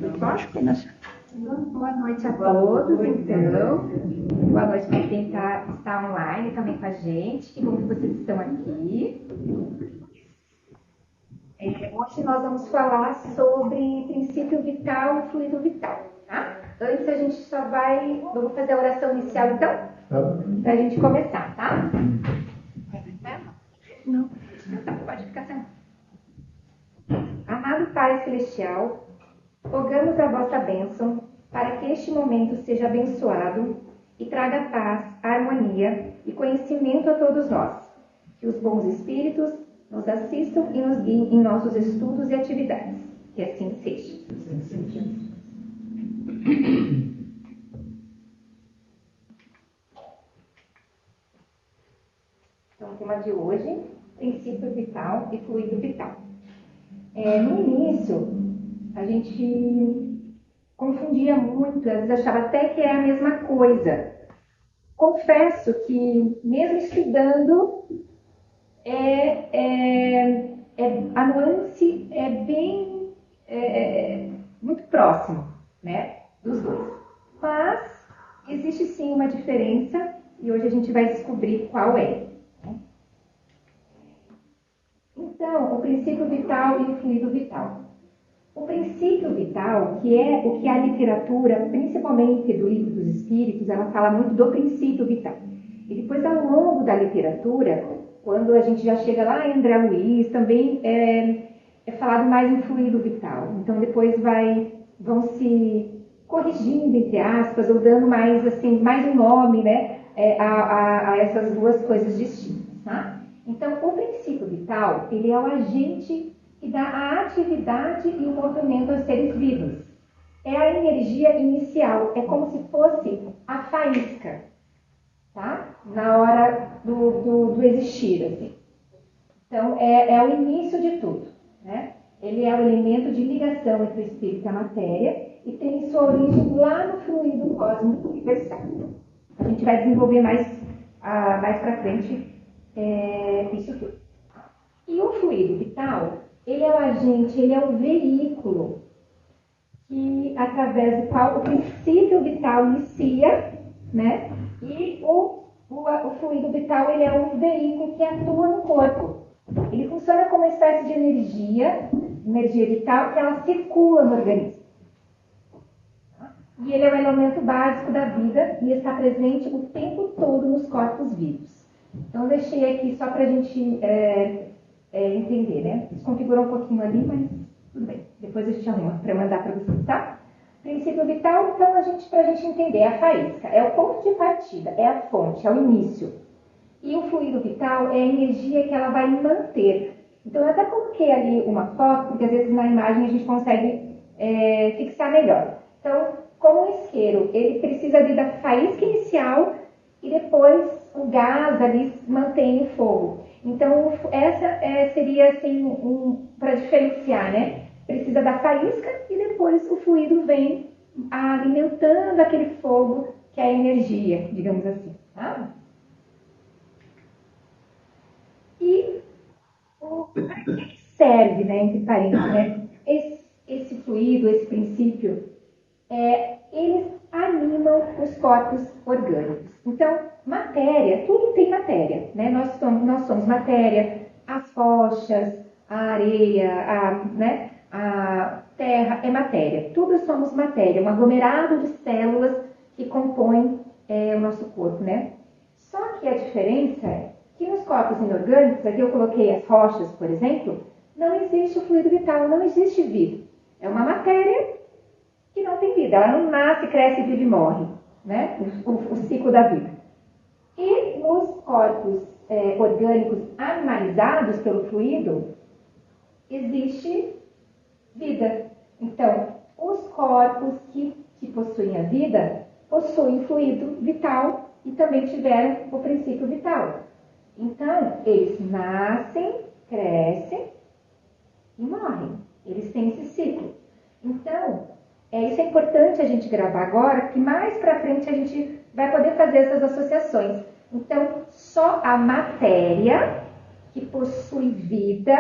Boa noite a todos, então. Boa noite para quem está online também com a gente. Que bom que vocês estão aqui. Hoje nós vamos falar sobre princípio vital e fluido vital, tá? Antes a gente vamos fazer a oração inicial, então? Para a gente começar, tá? Não. Então, pode ficar sentado. Amado Pai Celestial, rogamos a vossa bênção para que este momento seja abençoado e traga paz, harmonia e conhecimento a todos nós. Que os bons espíritos nos assistam e nos guiem em nossos estudos e atividades. Que assim seja. Então, o tema de hoje, princípio vital e fluido vital. No início, a gente confundia muito, às vezes achava até que é a mesma coisa. Confesso que, mesmo estudando, a nuance é bem muito próximo, né, dos dois. Mas existe sim uma diferença e hoje a gente vai descobrir qual é. Então, o princípio vital e o fluido vital. O princípio vital, que é o que a literatura, principalmente do Livro dos Espíritos, ela fala muito do princípio vital. E depois, ao longo da literatura, quando a gente já chega lá em André Luiz, também é falado mais em fluido vital. Então, depois vão se corrigindo, entre aspas, ou dando mais um nome, né, a essas duas coisas distintas, tá? Então, o princípio vital, ele é o agente que dá a atividade e o movimento aos seres vivos. É a energia inicial, é como se fosse a faísca, tá? Na hora do existir, assim. Então, é o início de tudo, né? Ele é o elemento de ligação entre o espírito e a matéria e tem sua origem lá no fluido cósmico universal. A gente vai desenvolver mais para frente isso tudo. E o fluido vital, ele é o agente, ele é o veículo através do qual o princípio vital inicia, né? E o fluido vital, ele é um veículo que atua no corpo. Ele funciona como uma espécie de energia vital que ela circula no organismo. E ele é o elemento básico da vida e está presente o tempo todo nos corpos vivos. Então, eu deixei aqui só para a gente entender, né? Desconfigurou um pouquinho ali, mas tudo bem. Depois a gente arruma para mandar para vocês, tá? Princípio vital, então, para a gente entender, é a faísca, é o ponto de partida, é a fonte, é o início. E o fluido vital é a energia que ela vai manter. Então, eu até coloquei ali uma foto, porque às vezes na imagem a gente consegue fixar melhor. Então, como o isqueiro, ele precisa ali da faísca inicial e depois o gás ali mantém o fogo. Então, essa seria assim, para diferenciar, né? Precisa da faísca e depois o fluido vem alimentando aquele fogo que é a energia, digamos assim. Tá? E para que serve, né, entre parênteses, né? Esse fluido, esse princípio, eles animam os corpos orgânicos. Então, matéria, tudo tem matéria, né? Nós somos matéria, as rochas, a areia, a terra é matéria. Tudo somos matéria, um aglomerado de células que compõem o nosso corpo, né? Só que a diferença é que nos corpos inorgânicos, aqui eu coloquei as rochas, por exemplo, não existe o fluido vital, não existe vida. É uma matéria que não tem vida, ela não nasce, cresce, vive e morre, né? O ciclo da vida. E nos corpos orgânicos animalizados pelo fluido, existe vida. Então, os corpos que possuem a vida, possuem fluido vital e também tiveram o princípio vital. Então, eles nascem, crescem e morrem. Eles têm esse ciclo. Então, isso é importante a gente gravar agora, porque mais para frente a gente vai poder fazer essas associações. Então, só a matéria que possui vida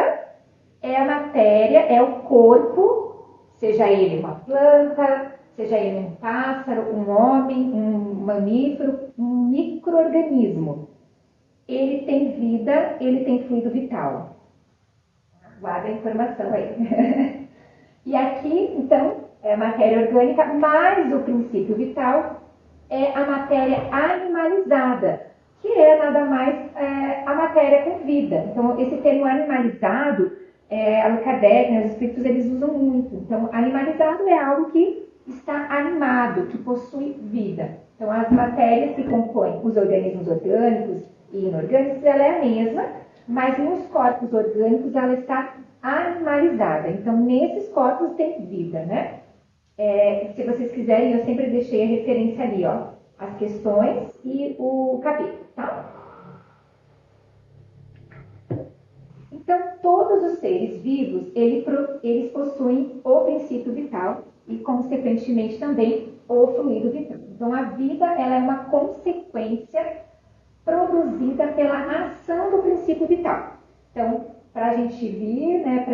é a matéria, é o corpo Seja ele uma planta, seja ele um pássaro, um homem, um mamífero, um micro-organismo. Ele tem vida, ele tem fluido vital. Guarda a informação aí. E aqui, então, é a matéria orgânica, mais o princípio vital é a matéria animalizada, que é nada mais a matéria com vida. Então, esse termo animalizado, Allan Kardec, os espíritos, eles usam muito. Então, animalizado é algo que está animado, que possui vida. Então, as matérias que compõem os organismos orgânicos e inorgânicos, ela é a mesma, mas nos corpos orgânicos ela está animalizada. Então, nesses corpos tem vida, né? Se vocês quiserem, eu sempre deixei a referência ali, ó, as questões e o capítulo, tá? Então, todos os seres vivos, eles possuem o princípio vital e, consequentemente, também o fluido vital. Então, a vida, ela é uma consequência produzida pela ação do princípio vital. Então, para a gente vir, né,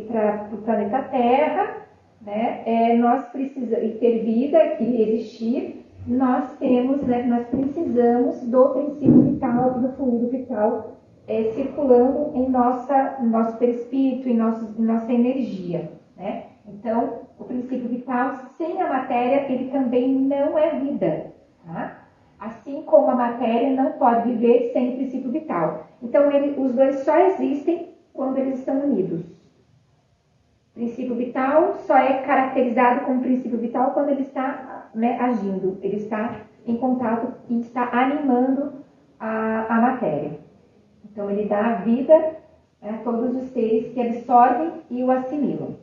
para o planeta Terra, né, nós precisamos ter vida aqui, existir, nós precisamos do princípio vital e do fluido vital circulando em nosso perispírito, em nossa energia, né? Então, o princípio vital, sem a matéria, ele também não é vida, tá? Assim como a matéria não pode viver sem o princípio vital. Então, os dois só existem quando eles estão unidos. O princípio vital só é caracterizado como princípio vital quando ele está, né, agindo, ele está em contato e está animando a matéria. Então, ele dá a vida a todos os seres que absorvem e o assimilam.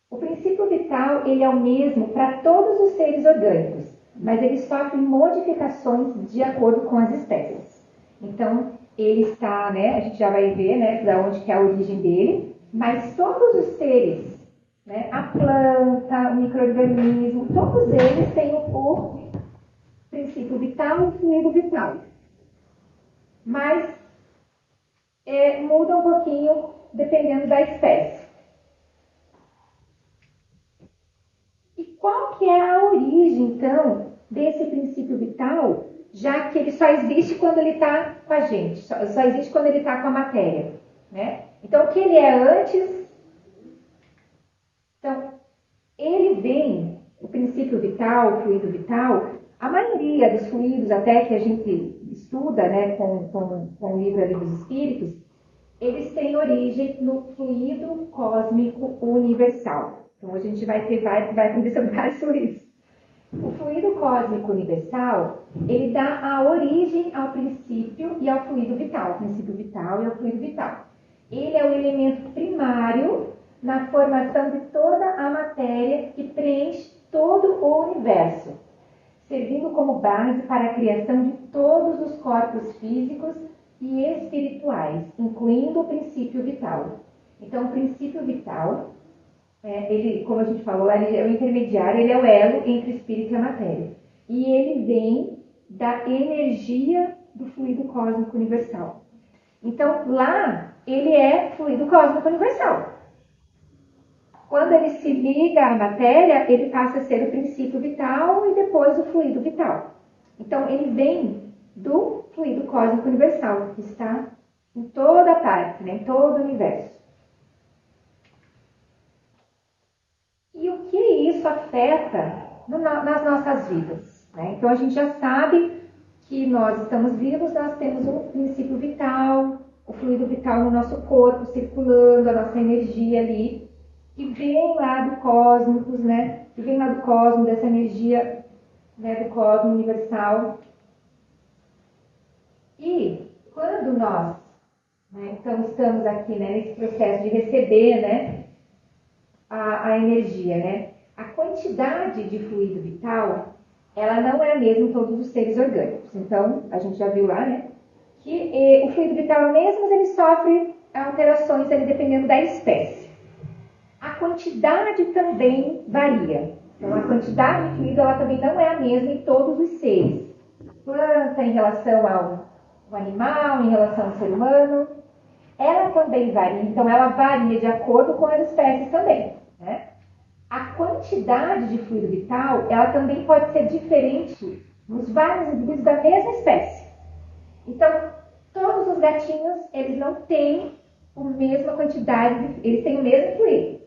O princípio vital, ele é o mesmo para todos os seres orgânicos, mas ele sofre modificações de acordo com as espécies. Então, ele está, né, a gente já vai ver, né, da onde que é a origem dele, mas todos os seres, né, a planta, o micro-organismo, todos eles têm o princípio vital e o fluido vital. Mas muda um pouquinho dependendo da espécie. E qual que é a origem, então, desse princípio vital, já que ele só existe quando ele está com a gente, só existe quando ele está com a matéria, né? Então, o que ele é antes? Então, ele vem, o princípio vital, o fluido vital, a maioria dos fluidos, até que a gente estuda, né, com o livro ali dos Espíritos, eles têm origem no fluido cósmico universal. Então, a gente vai aprender sobre vários fluidos. O fluido cósmico universal, ele dá a origem ao princípio e ao fluido vital. O princípio vital e ao fluido vital. Ele é o elemento primário na formação de toda a matéria que preenche todo o universo, servindo como base para a criação de todos os corpos físicos e espirituais, incluindo o princípio vital. Então, o princípio vital, ele, como a gente falou, ele é o intermediário, ele é o elo entre o espírito e a matéria. E ele vem da energia do fluido cósmico universal. Então, lá, ele é fluido cósmico universal. Quando ele se liga à matéria, ele passa a ser o princípio vital e depois o fluido vital. Então, ele vem do fluido cósmico universal, que está em toda parte, né, em todo o universo. E o que isso afeta nas nossas vidas, né? Então, a gente já sabe que nós estamos vivos, nós temos um princípio vital, o fluido vital no nosso corpo, circulando, a nossa energia ali, que vem lá do cosmos, né? Que vem lá do cosmos, dessa energia, né, do cosmos universal. E quando nós, né, então estamos aqui, né, nesse processo de receber, né, a energia, né, a quantidade de fluido vital, ela não é a mesma em todos os seres orgânicos. Então, a gente já viu lá, né, que o fluido vital mesmo, mas ele sofre alterações ali dependendo da espécie. A quantidade também varia. Então, a quantidade de fluido, ela também não é a mesma em todos os seres. Planta em relação ao animal, em relação ao ser humano. ela também varia, então ela varia de acordo com as espécies também, né? A quantidade de fluido vital, ela também pode ser diferente nos vários indivíduos da mesma espécie. Então, todos os gatinhos, eles não têm a mesma quantidade, eles têm o mesmo fluido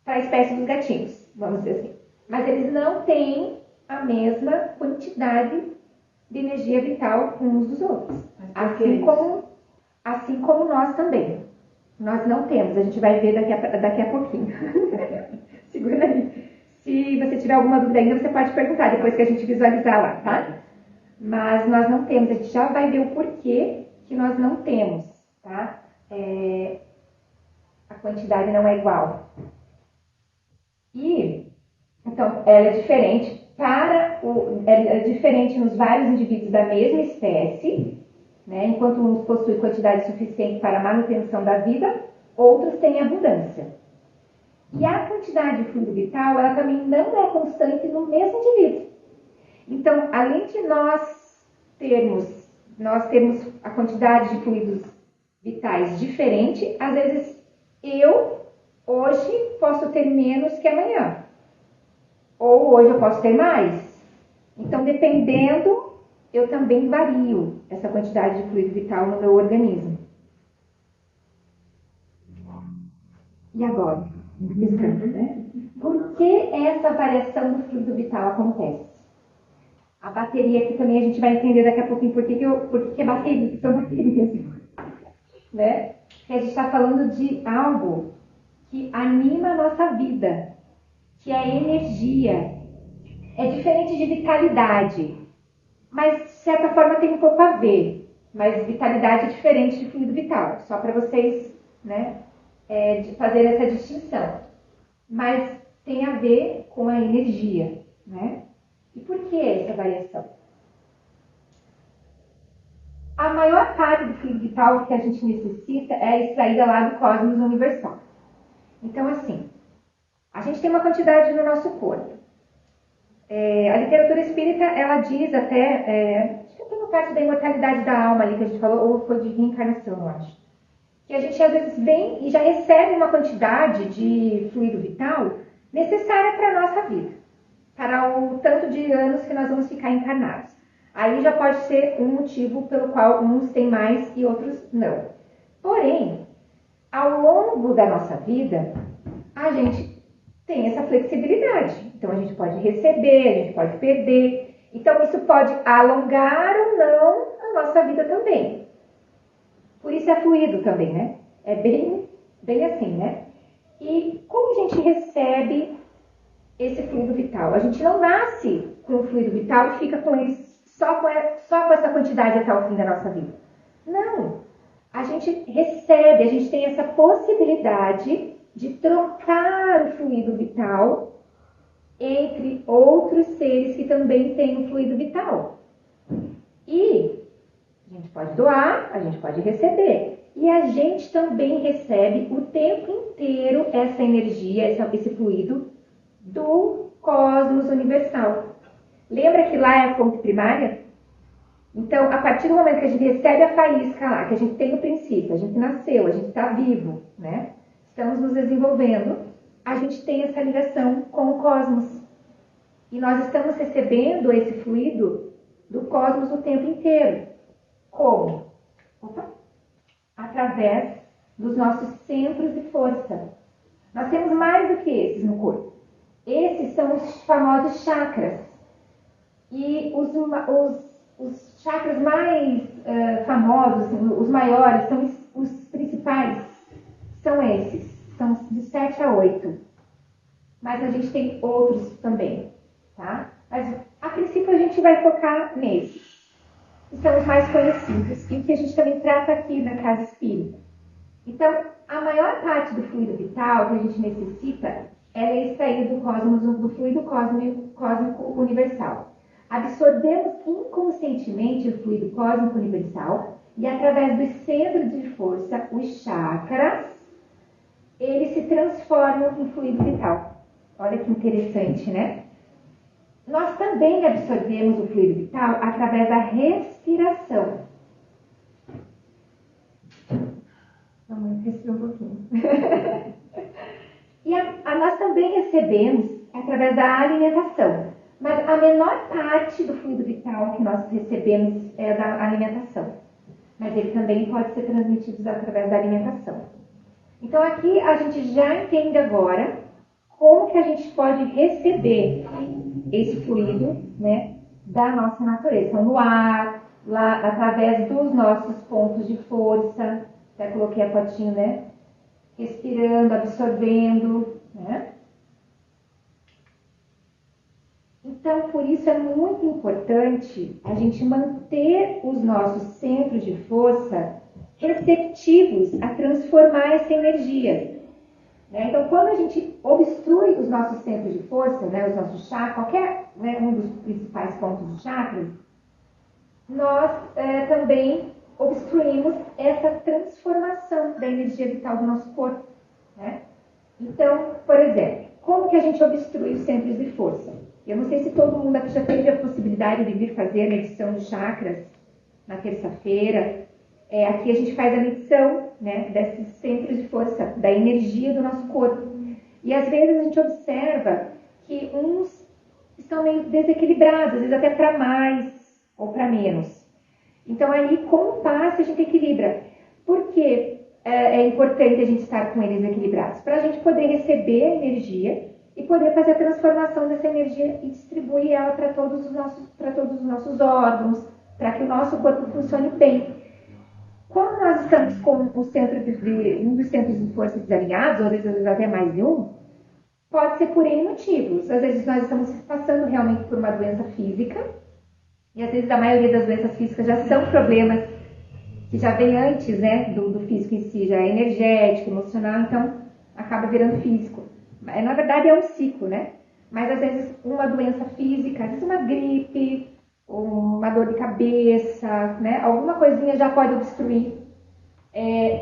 para a espécie dos gatinhos, vamos dizer assim. Mas eles não têm a mesma quantidade de energia vital uns dos outros. Assim como nós também. Nós não temos, a gente vai ver daqui a pouquinho. Segura aí. Se você tiver alguma dúvida ainda, você pode perguntar depois que a gente visualizar lá, tá? Mas nós não temos, a gente já vai ver o porquê que nós não temos, tá? A quantidade não é igual. E, então, ela é diferente é diferente nos vários indivíduos da mesma espécie, né? Enquanto uns possuem quantidade suficiente para a manutenção da vida, outros têm abundância. E a quantidade de fluido vital, ela também não é constante no mesmo indivíduo. Então, além de nós termos a quantidade de fluidos vitais diferente, às vezes eu, hoje, posso ter menos que amanhã. Ou hoje eu posso ter mais. Então, dependendo, eu também vario essa quantidade de fluido vital no meu organismo. E agora? Né? Por que essa variação do fluido vital acontece? A bateria aqui também a gente vai entender daqui a pouquinho por que é bateria, que são baterias. Né? Porque a gente está falando de algo que anima a nossa vida, que é energia. É diferente de vitalidade, mas de certa forma tem um pouco a ver. Mas vitalidade é diferente de fluido vital, só para vocês, né, de fazer essa distinção. Mas tem a ver com a energia, né? E por que essa variação? A maior parte do fluido vital que a gente necessita é extraída lá do cosmos universal. Então, assim, a gente tem uma quantidade no nosso corpo. A literatura espírita, ela diz até, acho que tem uma parte da imortalidade da alma ali que a gente falou, ou foi de reencarnação, eu acho. Que a gente às vezes vem e já recebe uma quantidade de fluido vital necessária para a nossa vida, para o tanto de anos que nós vamos ficar encarnados. Aí já pode ser um motivo pelo qual uns têm mais e outros não. Porém, ao longo da nossa vida, a gente tem essa flexibilidade. Então, a gente pode receber, a gente pode perder. Então, isso pode alongar ou não a nossa vida também. Por isso é fluido também, né? É bem assim, né? E como a gente recebe esse fluido vital? A gente não nasce com o fluido vital e fica com ele só com essa quantidade até o fim da nossa vida. Não. A gente recebe, a gente tem essa possibilidade de trocar o fluido vital entre outros seres que também têm o fluido vital. E a gente pode doar, a gente pode receber. E a gente também recebe o tempo inteiro essa energia, esse fluido do cosmos universal. Lembra que lá é a fonte primária? Então, a partir do momento que a gente recebe a faísca lá, que a gente tem o princípio, a gente nasceu, a gente está vivo, né? Estamos nos desenvolvendo, a gente tem essa ligação com o cosmos. E nós estamos recebendo esse fluido do cosmos o tempo inteiro. Como? Através dos nossos centros de força. Nós temos mais do que esses no corpo. Esses são os famosos chakras. E os chakras mais famosos, assim, os maiores, são os principais, são esses. São de 7 a 8. Mas a gente tem outros também, tá? Mas a princípio a gente vai focar nesses. Que são os mais conhecidos e o que a gente também trata aqui na Casa Espírita. Então, a maior parte do fluido vital que a gente necessita é extraído do fluido cósmico universal. Absorvemos inconscientemente o fluido cósmico universal e através dos centros de força, os chakras, eles se transformam em fluido vital. Olha que interessante, né? Nós também absorvemos o fluido vital através da respiração. Respira um pouquinho. E nós também recebemos através da alimentação. Mas a menor parte do fluido vital que nós recebemos é da alimentação. Mas ele também pode ser transmitido através da alimentação. Então aqui a gente já entende agora como que a gente pode receber esse fluido, né, da nossa natureza. Então, no ar, lá, através dos nossos pontos de força. Até coloquei a fotinho, né? Respirando, absorvendo, né? Então, por isso é muito importante a gente manter os nossos centros de força receptivos a transformar essa energia. Né? Então, quando a gente obstrui os nossos centros de força, né, os nossos chakras, qualquer um dos principais pontos do chakras, nós também obstruímos essa transformação da energia vital do nosso corpo. Né? Então, por exemplo, como que a gente obstrui os centros de força? Eu não sei se todo mundo aqui já teve a possibilidade de vir fazer a medição de chakras na terça-feira. Aqui a gente faz a medição, né, desses centros de força, da energia do nosso corpo. E às vezes a gente observa que uns estão meio desequilibrados, às vezes até para mais ou para menos. Então aí, com o passe, a gente equilibra. Por que é importante a gente estar com eles equilibrados? Para a gente poder receber a energia e poder fazer a transformação dessa energia e distribuir ela para todos os nossos órgãos, para que o nosso corpo funcione bem. Quando nós estamos com um dos centros de força desalinhados, ou às vezes até mais de um, pode ser por N motivos. Às vezes nós estamos passando realmente por uma doença física, e às vezes a maioria das doenças físicas já são problemas que já vem antes, né, do físico em si, já é energético, emocional, então acaba virando físico. Na verdade é um ciclo, né? Mas às vezes uma doença física, às vezes uma gripe, uma dor de cabeça, né? Alguma coisinha já pode obstruir.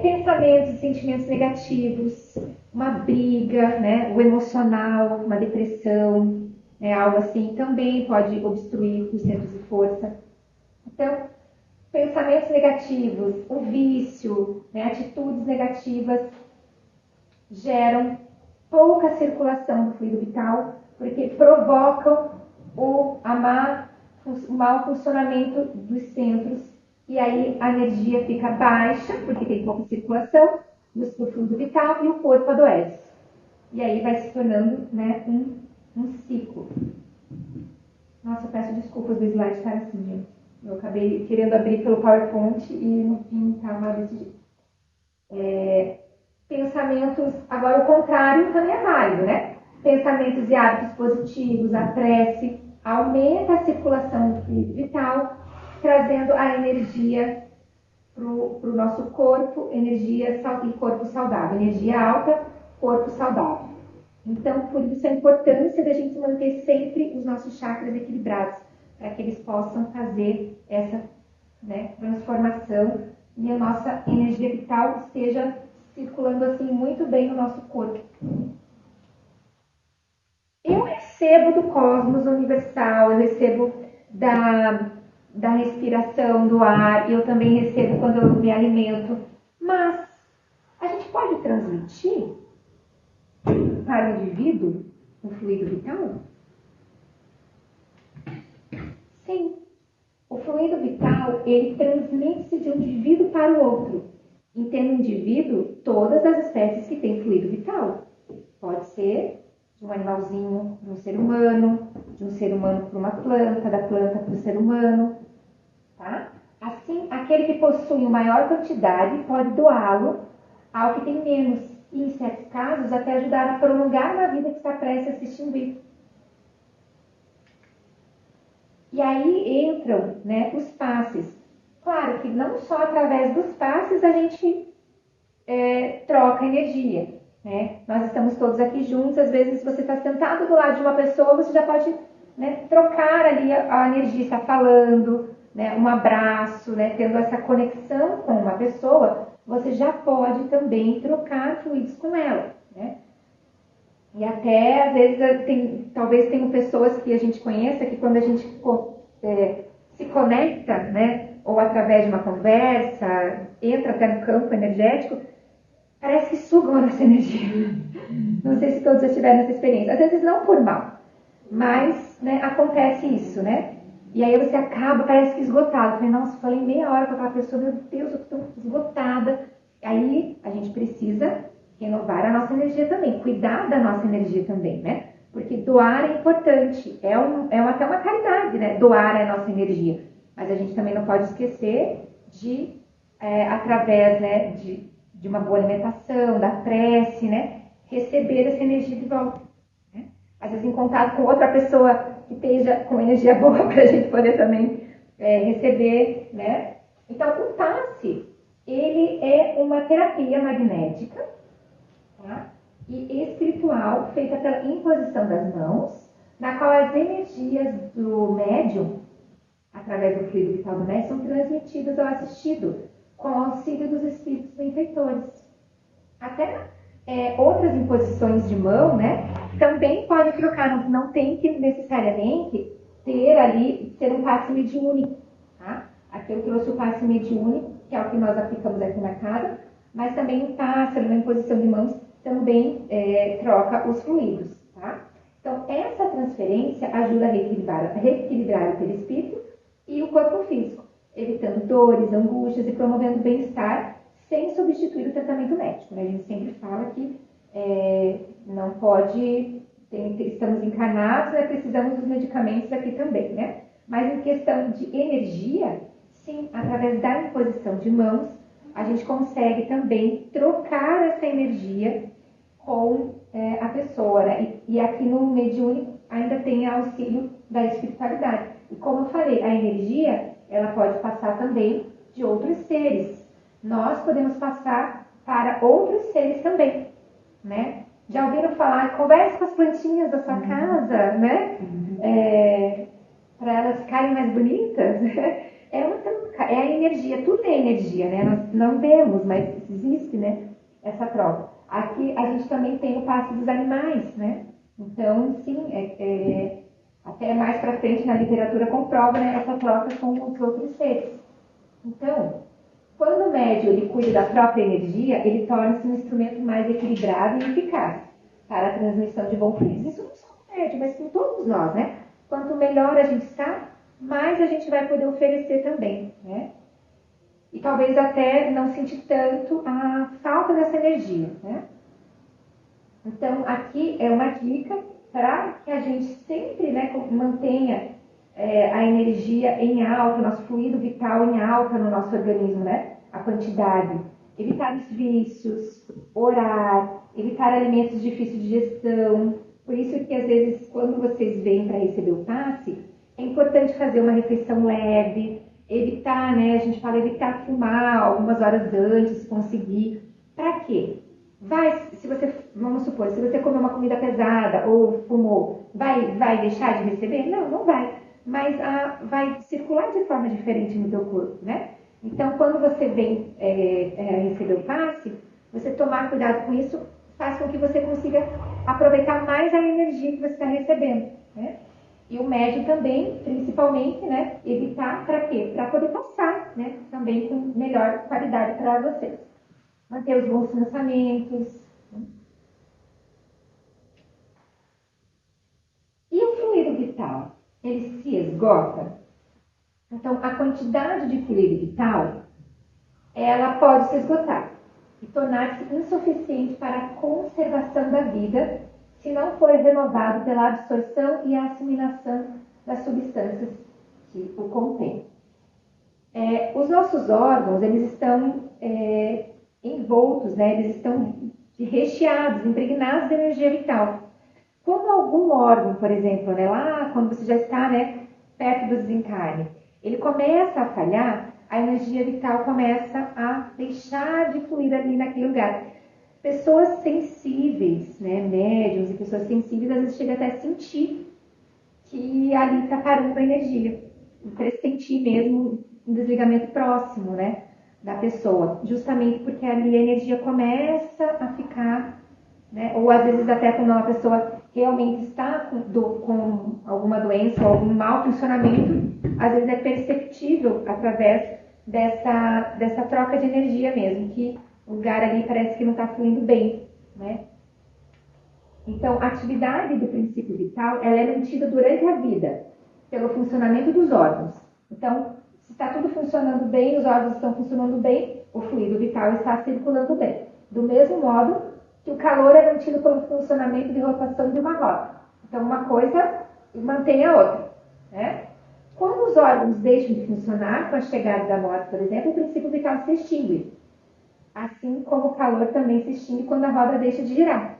Pensamentos e sentimentos negativos, uma briga, né? O emocional, uma depressão, algo assim, também pode obstruir os centros de força. Então, pensamentos negativos, o vício, né? Atitudes negativas geram pouca circulação do fluido vital, porque provocam o mau funcionamento dos centros, e aí a energia fica baixa, porque tem pouca circulação do fluido vital, e o corpo adoece. E aí vai se tornando, né, um ciclo. Nossa, eu peço desculpas do slide estar assim, gente. Eu acabei querendo abrir pelo PowerPoint e no fim estava desse jeito. Pensamentos, agora o contrário também é válido, né? Pensamentos e hábitos positivos, a prece, aumenta a circulação do fluido vital, trazendo a energia para o nosso corpo, energia e corpo saudável, energia alta, corpo saudável. Então, por isso a importância da gente manter sempre os nossos chakras equilibrados, para que eles possam fazer essa, né, transformação e a nossa energia vital esteja circulando assim muito bem no nosso corpo. Eu recebo do cosmos universal, eu recebo da respiração, do ar, e eu também recebo quando eu me alimento. Mas a gente pode transmitir para o indivíduo o fluido vital? Sim. O fluido vital, ele transmite-se de um indivíduo para o outro. Entendo indivíduo, todas as espécies que têm fluido vital. Pode ser de um animalzinho para um ser humano, de um ser humano para uma planta, da planta para o ser humano. Tá? Assim, aquele que possui uma maior quantidade pode doá-lo ao que tem menos. E, em certos casos, até ajudar a prolongar uma vida que está prestes a se extinguir. E aí entram, né, os passes. Claro que não só através dos passes a gente troca energia. Né? Nós estamos todos aqui juntos, às vezes você está sentado do lado de uma pessoa, você já pode, né, trocar ali a energia, está falando, né, um abraço, né, tendo essa conexão com uma pessoa, você já pode também trocar fluidos com ela. Né? E até, às vezes, talvez tenham pessoas que a gente conheça que quando a gente se conecta, né, ou através de uma conversa, entra até no campo energético, parece que sugam a nossa energia. Não sei se todos já tiveram essa experiência. Às vezes não por mal, mas, né, acontece isso, né? E aí você acaba, parece que esgotado. Eu falei, nossa, falei meia hora com aquela pessoa, meu Deus, eu estou esgotada. Aí a gente precisa renovar a nossa energia também, cuidar da nossa energia também, né? Porque doar é importante, até uma caridade, né? Doar a nossa energia. Mas a gente também não pode esquecer de, através, né, de uma boa alimentação, da prece, né? Receber essa energia de volta. Né? Às vezes em contato com outra pessoa que esteja com energia boa para a gente poder também receber, né? Então, o passe, ele é uma terapia magnética, tá? E espiritual, feita pela imposição das mãos, na qual as energias do médium, através do fluido vital do médium, são transmitidas ao assistido, com o auxílio dos espíritos benfeitores. Até outras imposições de mão, né, também podem trocar, não tem que necessariamente ter ali, ser um passe mediúnico, tá? Aqui eu trouxe o passe mediúnico, que é o que nós aplicamos aqui na casa, mas também o passe, uma imposição de mãos, também troca os fluidos, tá? Então, essa transferência ajuda a reequilibrar o perispírito e o corpo físico, evitando dores, angústias e promovendo bem-estar, sem substituir o tratamento médico. Né? A gente sempre fala que não pode, estamos encarnados, né? Precisamos dos medicamentos aqui também, né? Mas em questão de energia, sim, através da imposição de mãos, a gente consegue também trocar essa energia com a pessoa, né? E aqui no mediúnico ainda tem auxílio da espiritualidade. E como eu falei, a energia, ela pode passar também de outros seres. Nós podemos passar para outros seres também, né? Já ouviram falar, converse com as plantinhas da sua casa, né? Para elas ficarem mais bonitas. É a energia, tudo é energia, né? Nós não vemos, mas existe, né? Essa troca. Aqui a gente também tem o passe dos animais, né? Então, sim, até mais para frente na literatura comprova, né, essa troca com os outros seres. Então, quando o médium ele cuida da própria energia, ele torna-se um instrumento mais equilibrado e eficaz para a transmissão de bons fluidos. Isso não só o médium, mas com todos nós, né? Quanto melhor a gente está, mais a gente vai poder oferecer também, né? E talvez até não sentir tanto a falta dessa energia, né? Então, aqui é uma dica para que a gente sempre, né, mantenha a energia em alta, o nosso fluido vital em alta no nosso organismo, né? A quantidade. Evitar os vícios, orar, evitar alimentos difíceis de digestão. Por isso que, às vezes, quando vocês vêm para receber o passe, é importante fazer uma refeição leve, evitar, né? A gente fala evitar fumar algumas horas antes, se conseguir. Para quê? Vamos supor, se você comer uma comida pesada ou fumou, vai deixar de receber? Não, não vai. Mas vai circular de forma diferente no teu corpo, né? Então, quando você vem receber o passe, você tomar cuidado com isso faz com que você consiga aproveitar mais a energia que você está recebendo, né? E o médium também, principalmente, né? Evitar para quê? Para poder passar, né? Também com melhor qualidade para vocês. Manter os bons pensamentos. E o fluido vital? Ele se esgota? Então, a quantidade de fluido vital, ela pode se esgotar e tornar-se insuficiente para a conservação da vida se não for renovado pela absorção e assimilação das substâncias que o contêm. Os nossos órgãos, eles estão envoltos, né? Eles estão recheados, impregnados de energia vital. Como algum órgão, por exemplo, né, lá quando você já está, né, perto do desencarne, ele começa a falhar, a energia vital começa a deixar de fluir ali naquele lugar. Pessoas sensíveis, né, médiuns e pessoas sensíveis, às vezes chegam até a sentir que ali está parando a energia. Pressentir mesmo um desligamento próximo, né, da pessoa, justamente porque ali a energia começa a ficar, né, ou às vezes até quando uma pessoa realmente está com alguma doença ou algum mau funcionamento, às vezes é perceptível através dessa troca de energia mesmo, que o lugar ali parece que não está fluindo bem, né? Então, a atividade do princípio vital, ela é mantida durante a vida, pelo funcionamento dos órgãos. Então, se está tudo funcionando bem, os órgãos estão funcionando bem, o fluido vital está circulando bem. Do mesmo modo que o calor é mantido pelo funcionamento de rotação de uma roda. Então, uma coisa mantém a outra, né? Quando os órgãos deixam de funcionar, com a chegada da morte, por exemplo, o princípio vital se extingue. Assim como o calor também se extingue quando a roda deixa de girar.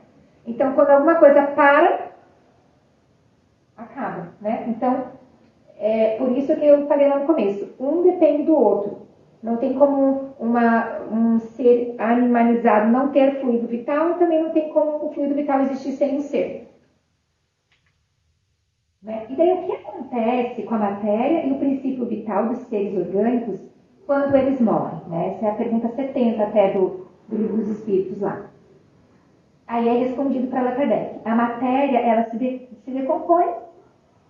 Então, quando alguma coisa para, acaba, né? Então, é por isso que eu falei lá no começo, um depende do outro. Não tem como um ser animalizado não ter fluido vital e também não tem como o fluido vital existir sem um ser. Né? E daí o que acontece com a matéria e o princípio vital dos seres orgânicos quando eles morrem? Né? Essa é a pergunta 70 até do Livro dos Espíritos lá. Aí é respondido para Allan Kardec. A matéria, ela se decompõe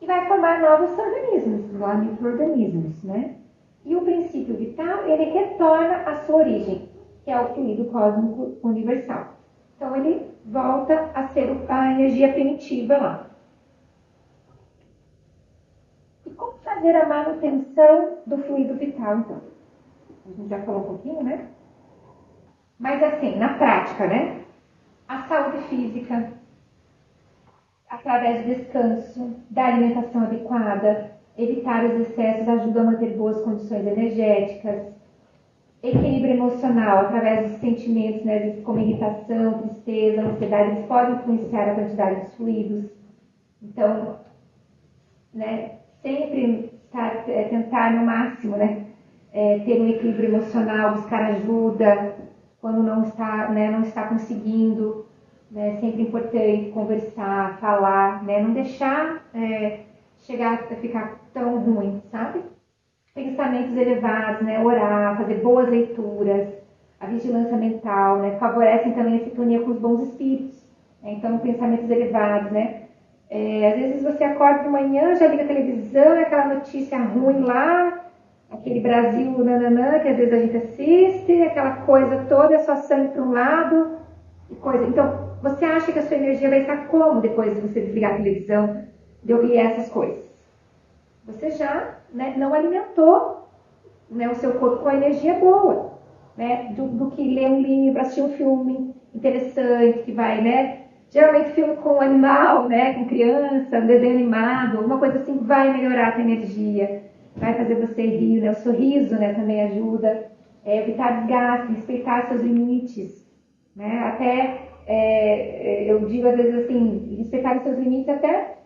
e vai formar novos organismos, novos micro-organismos, né? E o princípio vital, ele retorna à sua origem, que é o fluido cósmico universal. Então, ele volta a ser a energia primitiva lá. E como fazer a manutenção do fluido vital, então? A gente já falou um pouquinho, né? Mas assim, na prática, né? A saúde física, através do descanso, da alimentação adequada, evitar os excessos ajuda a manter boas condições energéticas, equilíbrio emocional, através dos sentimentos, né, como irritação, tristeza, ansiedade, eles podem influenciar a quantidade dos fluidos. Então, né, sempre tentar no máximo, né, ter um equilíbrio emocional, buscar ajuda quando não está conseguindo. É sempre importante conversar, falar, né? Não deixar chegar a ficar tão ruim, sabe? Pensamentos elevados, né? Orar, fazer boas leituras, a vigilância mental, né? Favorecem também a sintonia com os bons espíritos. Né? Então, pensamentos elevados, né? Às vezes você acorda de manhã, já liga a televisão, é aquela notícia ruim lá, aquele Brasil nananã, que às vezes a gente assiste, aquela coisa toda, é só sangue para um lado e coisa. Então, você acha que a sua energia vai estar como depois de você desligar a televisão, de ouvir essas coisas? Você já, né, não alimentou, né, o seu corpo com a energia boa, né, do que ler um livro, assistir um filme interessante, que vai, né, geralmente filme com animal, né, com criança, um desenho animado, alguma coisa assim que vai melhorar a tua energia, vai fazer você rir, né, o sorriso, né, também ajuda, evitar desgaste, respeitar seus limites, né, até eu digo às vezes assim, respeitar os seus limites até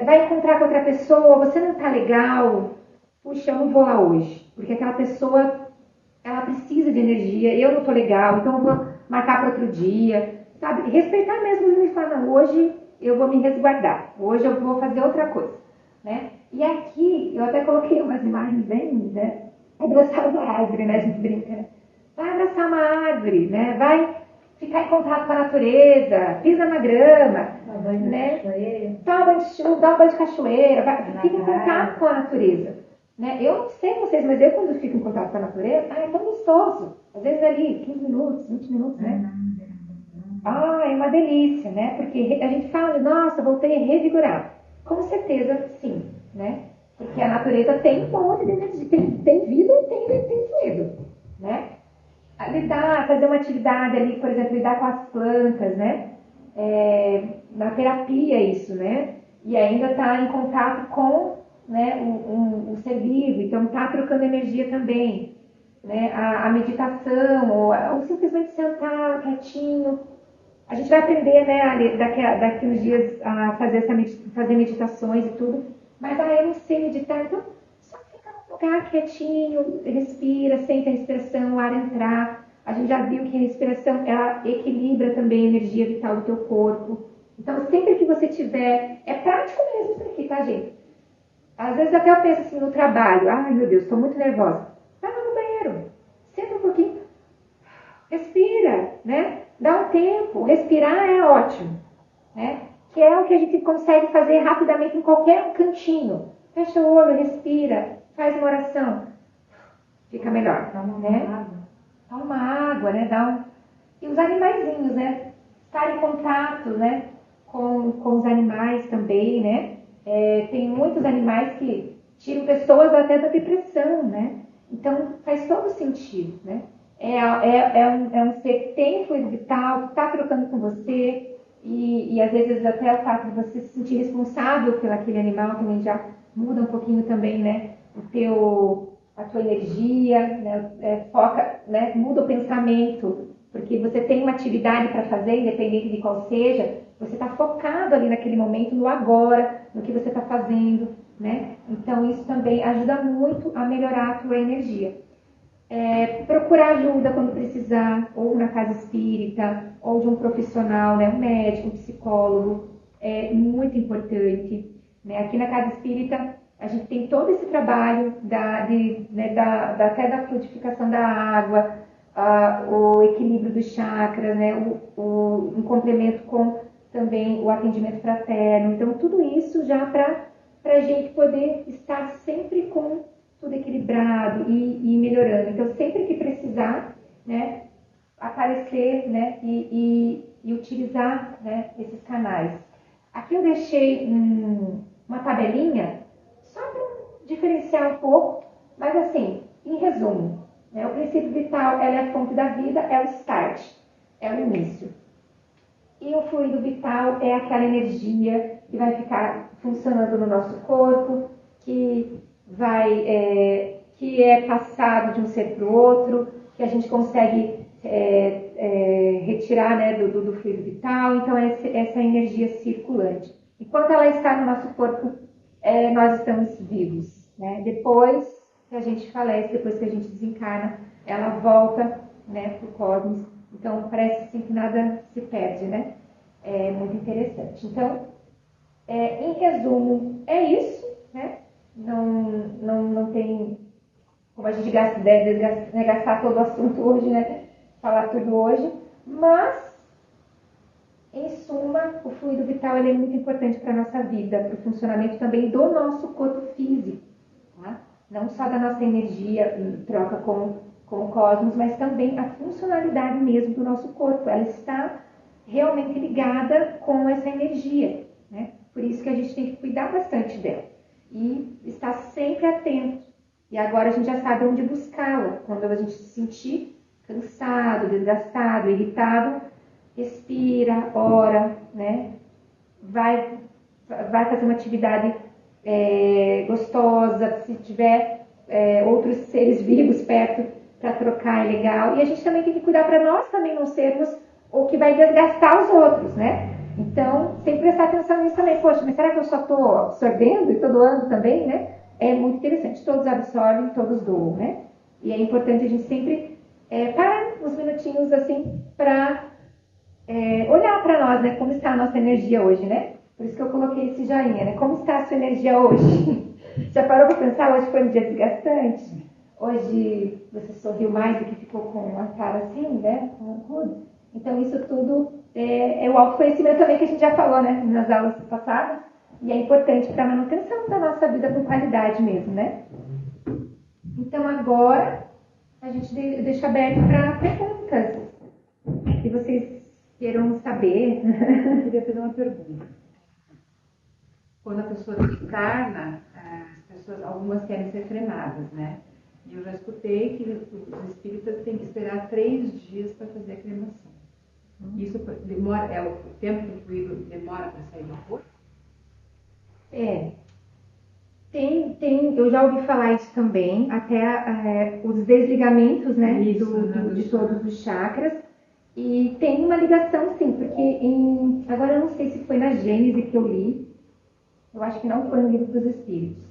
vai encontrar com outra pessoa, você não tá legal, puxa, eu não vou lá hoje, porque aquela pessoa, ela precisa de energia, eu não tô legal, então eu vou marcar para outro dia, sabe? Respeitar mesmo os limites, falar, não, hoje eu vou me resguardar, hoje eu vou fazer outra coisa, né? E aqui, eu até coloquei umas imagens bem, né? Abraçar uma árvore, né? A gente brinca, né? Vai abraçar uma árvore, né? Vai ficar em contato com a natureza, pisa na grama, né? Dá um banho de cachoeira, fica em contato com a natureza. Né? Eu não sei vocês, mas eu quando fico em contato com a natureza, é tão gostoso. Às vezes ali, 15 minutos, 20 minutos, né? É uma delícia, né? Porque a gente fala, nossa, voltei revigorado. Com certeza, sim, né? Porque a natureza tem um monte de energia, tem vida e tem fluido, né? Lidar, fazer uma atividade ali, por exemplo, lidar com as plantas, né? Na terapia isso, né? E ainda está em contato com, né, o ser vivo, então está trocando energia também, né? A meditação, ou simplesmente sentar quietinho. A gente vai aprender, né, daqui uns dias a fazer meditações e tudo, mas eu não sei meditar, então só fica no lugar quietinho, respira, sente a respiração, o ar entrar. A gente já viu que a respiração, ela equilibra também a energia vital do teu corpo. Então, sempre que você tiver, é prático mesmo isso aqui, tá, gente? Às vezes até eu penso assim no trabalho, ai meu Deus, estou muito nervosa. Vai lá no banheiro, senta um pouquinho, respira, né? Dá um tempo, respirar é ótimo, né? Que é o que a gente consegue fazer rapidamente em qualquer cantinho. Fecha o olho, respira, faz uma oração, fica melhor, né? dá uma água, né? E os animaizinhos, né? Estar em contato, né? Com os animais também, né? Tem muitos animais que tiram pessoas até da depressão, né? Então faz todo sentido, né? É um ser que tem fluido vital, que está trocando com você, e às vezes até o fato de você se sentir responsável por aquele animal também já muda um pouquinho também, né? A tua energia, né? Foca, né? Muda o pensamento, porque você tem uma atividade para fazer, independente de qual seja, você está focado ali naquele momento, no agora, no que você está fazendo, né? Então isso também ajuda muito a melhorar a tua energia. Procurar ajuda quando precisar, ou na casa espírita, ou de um profissional, né? Um médico, um psicólogo, é muito importante. Né? Aqui na casa espírita, a gente tem todo esse trabalho até da fluidificação da água, o equilíbrio dos chakras, né? Um complemento com também o atendimento fraterno. Então, tudo isso já para a gente poder estar sempre com tudo equilibrado e melhorando. Então, sempre que precisar, né, aparecer, né, e utilizar, né, esses canais. Aqui eu deixei uma tabelinha só para diferenciar um pouco, mas assim, em resumo, né, o princípio vital é a fonte da vida, é o start, é o início. E o fluido vital é aquela energia que vai ficar funcionando no nosso corpo, que é passado de um ser para o outro, que a gente consegue retirar, né, do fluido vital. Então, essa energia circulante. Enquanto ela está no nosso corpo, nós estamos vivos. Né? Depois que a gente falece, depois que a gente desencarna, ela volta, né, para o cosmos. Então, parece assim que nada se perde, né? É muito interessante. Então, em resumo, é isso, né? Não tem como a gente gastar todo o assunto hoje, né? Falar tudo hoje, mas, em suma, o fluido vital ele é muito importante para a nossa vida, para o funcionamento também do nosso corpo físico, tá? Não só da nossa energia em troca com o cosmos, mas também a funcionalidade mesmo do nosso corpo. Ela está realmente ligada com essa energia, né? Por isso que a gente tem que cuidar bastante dela e estar sempre atento. E agora a gente já sabe onde buscá-la. Quando a gente se sentir cansado, desgastado, irritado, respira, ora, né? Vai fazer uma atividade gostosa. Se tiver outros seres vivos perto para trocar, é legal. E a gente também tem que cuidar para nós também não sermos o que vai desgastar os outros, né? Então, tem que prestar atenção nisso também. Poxa, mas será que eu só estou absorvendo e estou doando também, né? É muito interessante. Todos absorvem, todos doam, né? E é importante a gente sempre parar uns minutinhos assim para olhar para nós, né? Como está a nossa energia hoje, né? Por isso que eu coloquei esse joinha, né? Como está a sua energia hoje? Já parou para pensar? Hoje foi um dia desgastante? Hoje você sorriu mais do que ficou com a cara assim, né? Então isso tudo é o autoconhecimento também que a gente já falou, né? Nas aulas passadas. E é importante para a manutenção da nossa vida com qualidade mesmo, né? Então agora a gente deixa aberto para perguntas. Se vocês queiram saber. Eu queria fazer uma pergunta. Quando a pessoa desencarna, algumas querem ser cremadas, né? E eu já escutei que os espíritas têm que esperar 3 dias para fazer a cremação. Isso demora, é o tempo que o fluido demora para sair do corpo? Eu já ouvi falar isso também, até os desligamentos, né, de todos os chakras. E tem uma ligação, sim, porque agora eu não sei se foi na Gênese que eu li, eu acho que não foi no Livro dos Espíritos.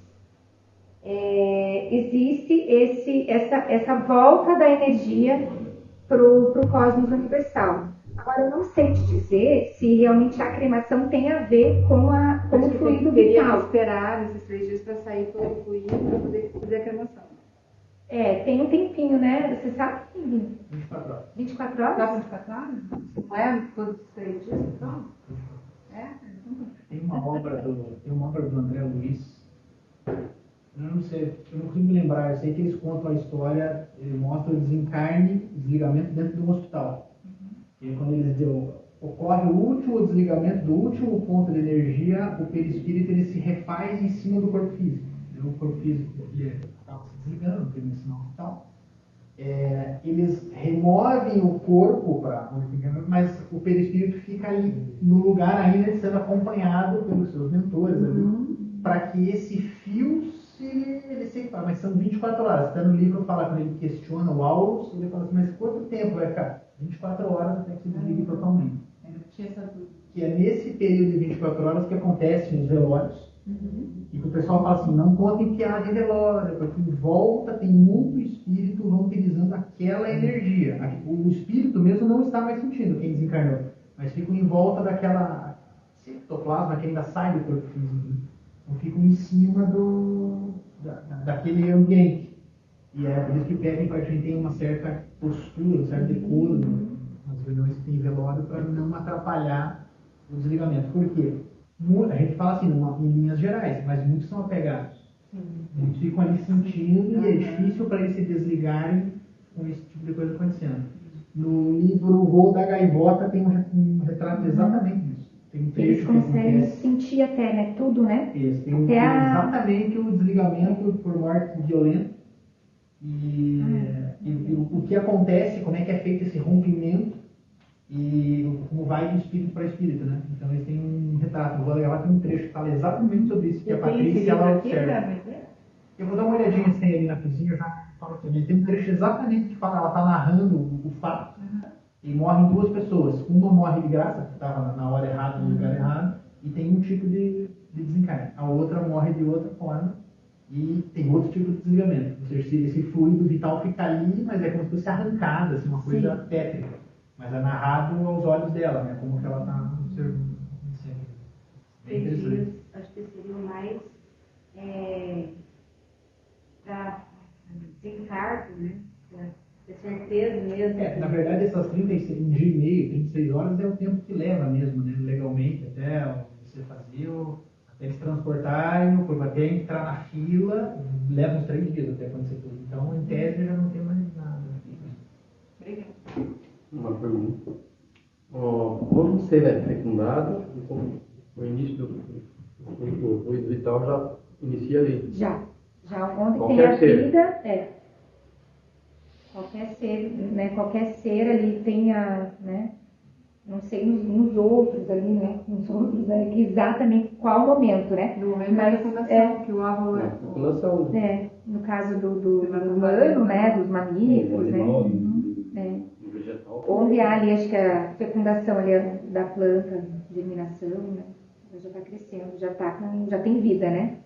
Existe essa volta da energia para o cosmos universal. Agora, eu não sei te dizer se realmente a cremação tem a ver com o fluido vital. Esperar esses 3 dias para sair todo o fluido para poder fazer a cremação. Tem um tempinho, né? Você sabe? 24 horas. 24 horas? Só 24 horas? Não é todos os 3 dias, então? Tem uma obra do André Luiz, Eu não sei, eu não consigo me lembrar. Eu sei que eles contam a história, ele mostra o desencarne, o desligamento dentro do hospital. E aí, quando eles ocorre o último desligamento do último ponto de energia, o perispírito ele se refaz em cima do corpo físico. O corpo físico estava se desligando, porque no sinal hospital. Eles removem o corpo para mas o perispírito fica ali no lugar ainda sendo acompanhado pelos seus mentores ali, para que esse fio ele se fala, mas são 24 horas. Até no livro fala, quando ele questiona o Aulus, ele fala assim, mas quanto tempo vai ficar? 24 horas até que se desligue totalmente. Que é nesse período de 24 horas que acontecem os velórios. E que o pessoal fala assim, não contem piada de velório, porque em volta tem muito espírito vampirizando aquela energia. O espírito mesmo não está mais sentindo quem desencarnou, mas ficam em volta daquela ectoplasma que ainda sai do corpo físico. Então ficam em cima daquele ambiente. E é por isso que pedem para que a gente tenha uma certa postura, um certo decoro nas reuniões que tem velório, para não atrapalhar o desligamento. Por quê? A gente fala assim, em linhas gerais, mas muitos são apegados. Muitos ficam ali sentindo e é difícil para eles se desligarem com esse tipo de coisa acontecendo. No livro O Voo da Gaivota tem um retrato exatamente disso. Tem um trecho eles conseguem sentir até, né? Tudo, né? Isso, tem exatamente o desligamento por morte violenta. E o que acontece, como é que é feito esse rompimento e como vai de espírito para espírito, né? Então eles têm um retrato. Eu vou levar aqui um trecho que fala exatamente sobre isso, que a Patrícia ela observa. Eu vou dar uma olhadinha se tem ali na cozinha, eu já falo aqui. Tem um trecho exatamente que fala, ela está narrando o fato. E morrem duas pessoas. Uma morre de graça, que estava na hora errada, no lugar errado, e tem um tipo de desencarne. A outra morre de outra forma e tem outro tipo de desligamento. Ou seja, esse fluido vital fica ali, mas é como se fosse arrancado, assim, uma coisa tétrica. Mas é narrado aos olhos dela, né? Como que ela está observando. Acho que seria mais para desencargo, né? Pra ter certeza mesmo. Na verdade, essas 36, um dia e meio, 36 horas é o tempo que leva mesmo, né? Legalmente, até você fazer, até eles transportarem o corpo, até entrar na fila, leva uns 3 dias até acontecer tudo. Então, em tese, já não tem mais nada. Obrigada. Uma pergunta. Quando você é fecundado, o início do fluido vital já inicia ali? Já onde Qualquer tem a ser. vida, qualquer ser ali tem né, não sei nos outros ali, né, exatamente qual momento, né? No momento da fecundação, que o óvulo é. Fecundação. No caso do humano, né, dos mamíferos, né? Vegetal. Onde há ali, acho que a fecundação ali da planta, germinação, né? Ela já está crescendo, já tem vida, né?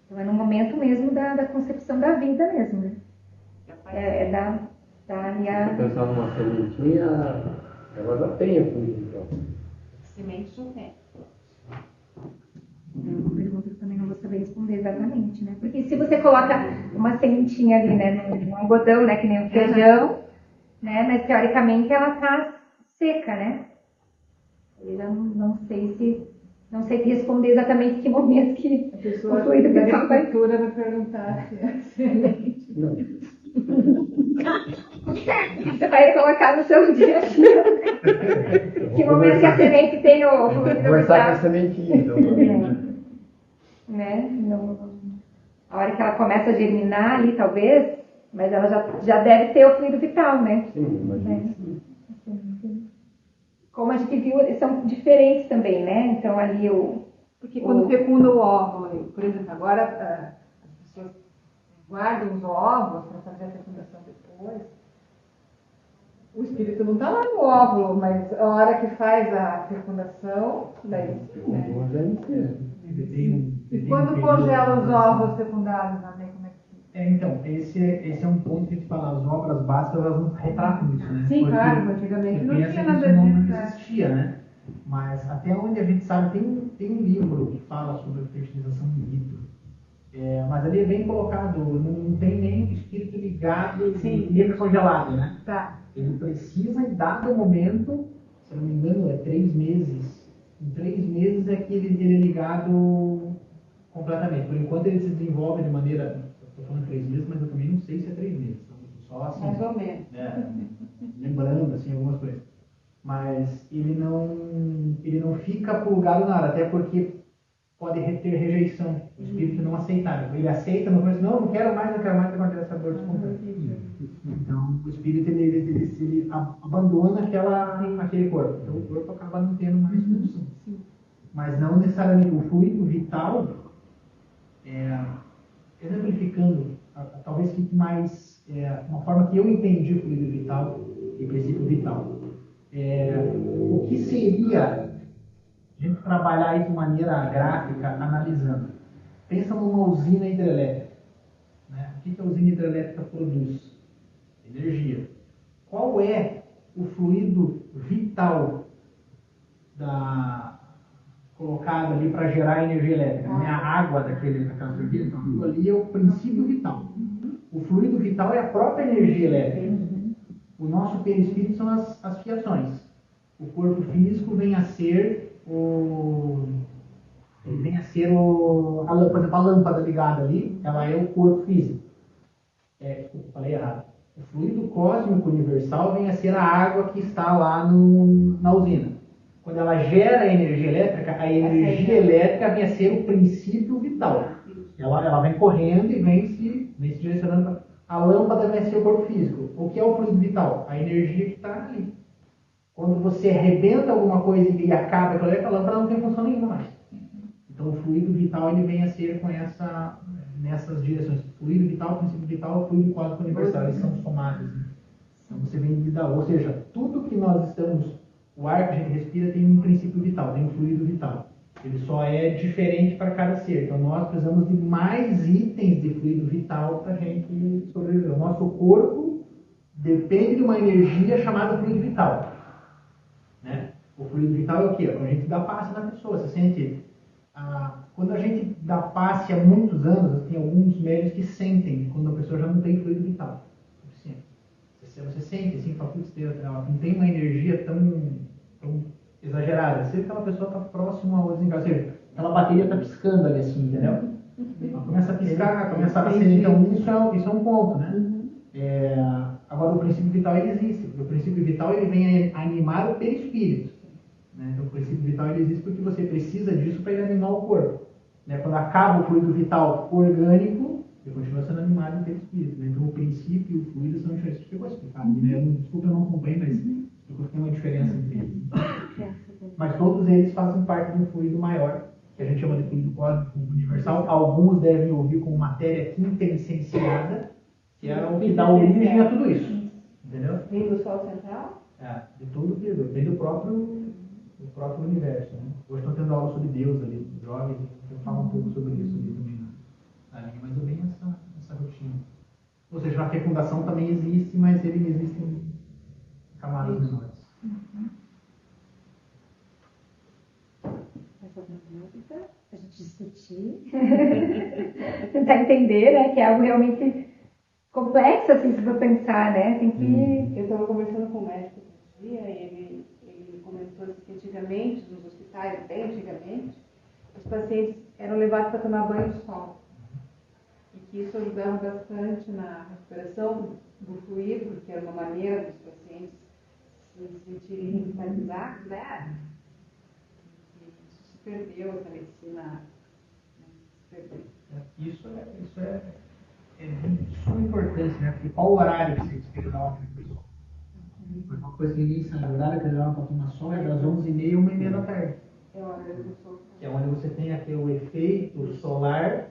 Então é no momento mesmo da concepção da vida mesmo, né? Se pensar numa sementinha, ela já tem a fluido vital. Semente já tem. É uma pergunta que eu também não vou saber responder exatamente, né? Porque se você coloca uma sementinha ali, né, num algodão, né, que nem um feijão, né, mas teoricamente ela tá seca, né? Eu já não sei te responder exatamente que momento que A pessoa o fluido da vital vai... agricultura vai perguntar se é semente. Não. Você vai colocar no seu dia a dia. Que momento que a semente tem o fluido Conversar com a vital. sementinha, então. Né? A hora que ela começa a germinar ali, talvez, mas ela já deve ter o fluido vital, né? Sim, imagina. Como a gente viu, são diferentes também, né? Então ali Porque quando fecunda o óvulo, por exemplo, agora as pessoas guardam os óvulos para fazer a fecundação depois. O espírito não está lá no óvulo, mas a hora que faz a fecundação, daí sim, né? E quando congela os óvulos fecundados, né? Como é que... Então, esse é um ponto que a gente fala, as obras básicas, elas não retratam isso, né? Sim, Porque claro, antigamente não pensa tinha que nada isso não disso. existia, né? Mas até onde a gente sabe, tem um livro que fala sobre a fertilização in vitro. Mas ali é bem colocado, não tem nem espírito ligado e congelado, né? Tá. Ele precisa, em dado momento, se não me engano, é 3 meses. Em 3 meses é que ele é ligado Completamente. Por enquanto ele se desenvolve de maneira, estou falando 3 meses, mas eu também não sei se é 3 meses. Então, só assim, Mais ou menos. lembrando assim, algumas coisas. Mas ele não fica plugado na área, até porque pode ter rejeição. O espírito não aceitar. Ele aceita, não fala assim, não quero mais, que acontece essa dor espontânea. Então o espírito ele abandona aquele corpo. Então o corpo acaba não tendo mais função. Mas não necessariamente o fluido vital, exemplificando, talvez fique mais uma forma que eu entendi o fluido vital e princípio vital. O que seria a gente trabalhar isso de maneira gráfica, analisando? Pensa numa usina hidrelétrica. Né? O que a usina hidrelétrica produz? Energia. Qual é o fluido vital colocado ali para gerar energia elétrica? Não é a água daquela turbina? Então, aquilo ali é o princípio vital. O fluido vital é a própria energia elétrica. O nosso perispírito são as fiações. O corpo físico vem a ser por exemplo, a lâmpada ligada ali, ela é o corpo físico. Desculpa, falei errado. O fluido cósmico universal vem a ser a água que está lá na usina. Quando ela gera energia elétrica, a energia elétrica vem a ser o princípio vital. Ela vem correndo e vem se direcionando. A lâmpada vem a ser o corpo físico. O que é o fluido vital? A energia que está ali. Quando você arrebenta alguma coisa e acaba com a lâmpada, não tem função nenhuma mais. Então o fluido vital ele vem a ser com nessas direções. Fluido vital, princípio vital, fluido cósmico universal. Eles são somados. Né? Então você vem de dar. Ou seja, tudo que nós estamos, o ar que a gente respira tem um princípio vital, tem um fluido vital. Ele só é diferente para cada ser. Então nós precisamos de mais itens de fluido vital para a gente sobreviver. O nosso corpo depende de uma energia chamada fluido vital. Né? O fluido vital é o quê? Quando a gente dá passe na pessoa. Você sente... quando a gente dá passe há muitos anos, tem alguns médicos que sentem quando a pessoa já não tem fluido vital. Você sente assim, ela não tem uma energia tão exagerada. Você vê que aquela pessoa está próxima ao desencargo. Ou seja, aquela bateria está piscando ali assim, entendeu? Ela começa a piscar, começa a acender. Então isso é um ponto, né? Agora o princípio vital ele existe. Porque o princípio vital ele vem a animar o perispírito. Né? Então o princípio vital ele existe porque você precisa disso para ele animar o corpo. Né? Quando acaba o fluido vital orgânico, ele continua sendo animado no perispírito. Né? Então o princípio e o fluido são diferentes. Ficou explicado. Né? Desculpa, eu não acompanhei, mas tem uma diferença entre eles. Mas todos eles fazem parte de um fluido maior, que a gente chama de fluido cósmico universal. Alguns devem ouvir como matéria quintessenciada, que é o que dá origem a tudo isso. Entendeu? Vem do Sol Central? De tudo que vem do próprio universo. Né? Hoje estão tendo aula sobre Deus ali, jovens, eu falo um pouco sobre isso ali também na linha, mas é bem essa rotina. Ou seja, a fecundação também existe, mas ele existe em camadas menores. A gente discutir, tentar entender, né, que é algo realmente complexo, assim, se for pensar, né, tem que... Eu estava conversando com o médico outro dia e ele comentou que antigamente, nos hospitais, bem antigamente, os pacientes eram levados para tomar banho de sol. E que isso ajudava bastante na recuperação do fluido, porque era uma maneira dos pacientes se sentirem revitalizados, né? Perdeu essa medicina. Isso é de suma importância, né? Porque qual o horário que você teve da hora para o sol? Foi uma coisa que ninguém sabe. O horário que eles levam para tomar sol é das 11h30 a 1h30 da tarde. É a hora do sol. Que é onde você tem aqui o efeito solar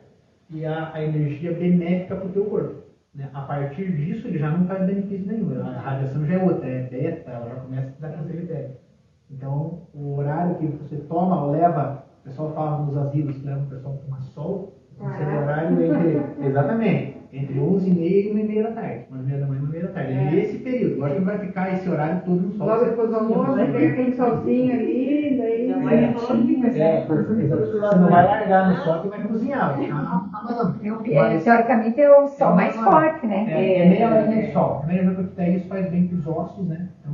e a energia benéfica para o teu corpo. Né? A partir disso, ele já não faz benefício nenhum. A radiação já é outra, é beta, ela já começa a dar câncer de pele. Então, o horário que você toma, leva, o pessoal fala nos asilos que leva o pessoal para tomar sol, seria o horário entre 11h30 e 1h30 da tarde, 1h30 da manhã e 1h30 da tarde. É nesse período, eu acho que não vai ficar esse horário todo no sol. Logo depois do almoço, vem aquele solzinho ali, daí Não vai você não vai largar no sol que vai cozinhar. Teoricamente é o sol mais forte, né? É meia hora de sol. Isso faz bem para os ossos, né? Então,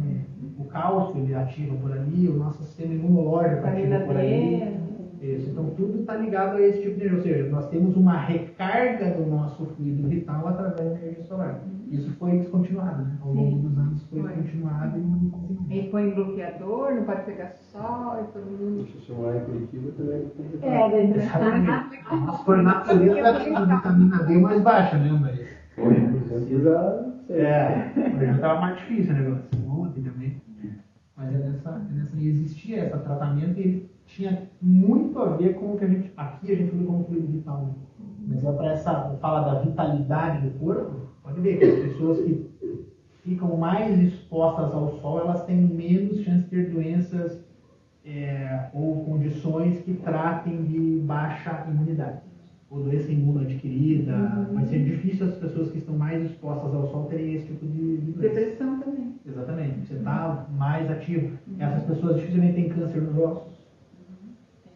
o cálcio ele ativa por ali, o nosso sistema imunológico ativa por ali. Isso, então tudo está ligado a esse tipo de energia, ou seja, nós temos uma recarga do nosso fluido vital através da energia solar. Isso foi descontinuado, né? Ao longo dos anos foi descontinuado e não conseguiu. E põe bloqueador, não pode pegar sol e todo mundo. Se chamar em Curitiba também. Mas por natureza tem a vitamina D mais baixa, né? Mas Por exemplo, já. já estava mais difícil o negócio. Ontem também. Mas existia esse tratamento e ele tinha muito a ver com o que aqui a gente usa como fluido vital. Né? Mas é para falar da vitalidade do corpo, pode ver que as pessoas que ficam mais expostas ao sol, elas têm menos chance de ter doenças ou condições que tratem de baixa imunidade. Ou doença imunoadquirida. Vai ser difícil as pessoas que estão mais expostas ao sol terem esse tipo de doença. Depressão também. Exatamente. Você está mais ativo. Essas pessoas dificilmente têm câncer nos ossos.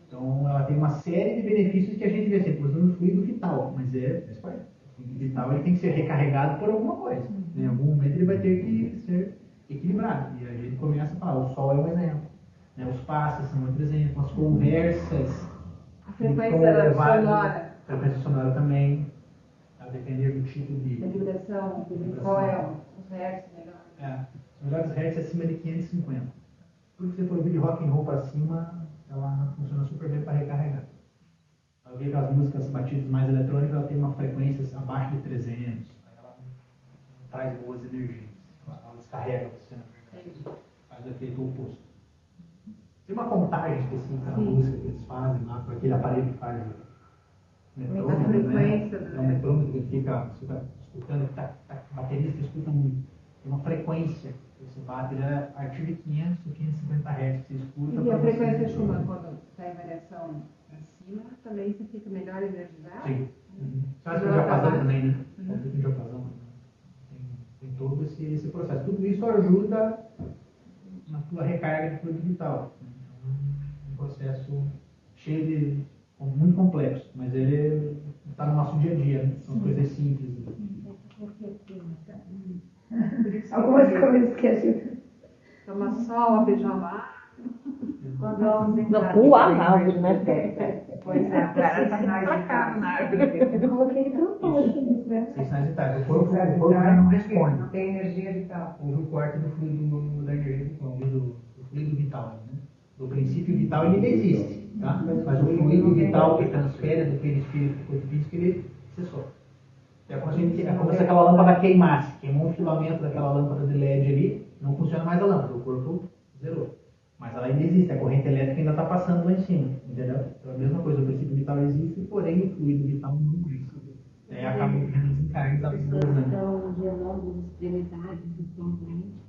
Então, ela tem uma série de benefícios que a gente vê sempre usando fluido vital. Mas o fluido vital ele tem que ser recarregado por alguma coisa. Em algum momento ele vai ter que ser equilibrado. E a gente começa a falar, o sol é um exemplo. Né? Os passes são outro exemplo. As conversas. A frequência sonora. A frequência sonora também. A depender do tipo de... A vibração. Qual é os hertz melhor? Os melhores hertz acima de 550. Tudo que você for ouvir de rock and roll para cima, ela funciona super bem para recarregar. Ela vê que as músicas batidas mais eletrônicas, ela tem uma frequência abaixo de 300. Aí ela não traz boas energias. Ela descarrega você, na verdade. Faz o efeito oposto. Tem uma contagem específica da música que eles fazem lá, com aquele aparelho que faz o metrônomo, a frequência, né? É um metrônomo que fica escutando, o baterista escuta muito. Tem uma frequência que você bate, ele é a partir de 500 ou 550 Hz que você escuta. E a frequência Schumann, quando está em variação acima, também você fica melhor energizado? Sim. Você acha que o diapasão também, né? Pode ter diapasão. Tem todo esse processo. Tudo isso ajuda na tua recarga de fluido vital. Um processo cheio de... muito complexo, mas ele está no nosso dia a dia, né? São coisas simples. Algumas coisas que ajudam. Toma sol, beijamar. Não, pular na árvore, né? Pois é, o cara tá mais Tacar na árvore. Eu coloquei propósito, né? Sem sinais vitais. O corpo já não responde. não tem energia vital. Houve um corte do fluido da energia vital, do fluido vital. Né? O princípio vital ele ainda existe, tá? Mas o fluido vital que transfere do perispírito para o corpo físico, ele cessou. É como se aquela lâmpada queimasse. Queimou um filamento daquela lâmpada de LED ali, não funciona mais a lâmpada, o corpo zerou. Mas ela ainda existe, a corrente elétrica ainda está passando lá em cima, entendeu? Então a mesma coisa, o princípio vital existe, porém o fluido vital não existe. Aí acaba o desencarne da pessoa. Então, diálogos, extremidades do componente.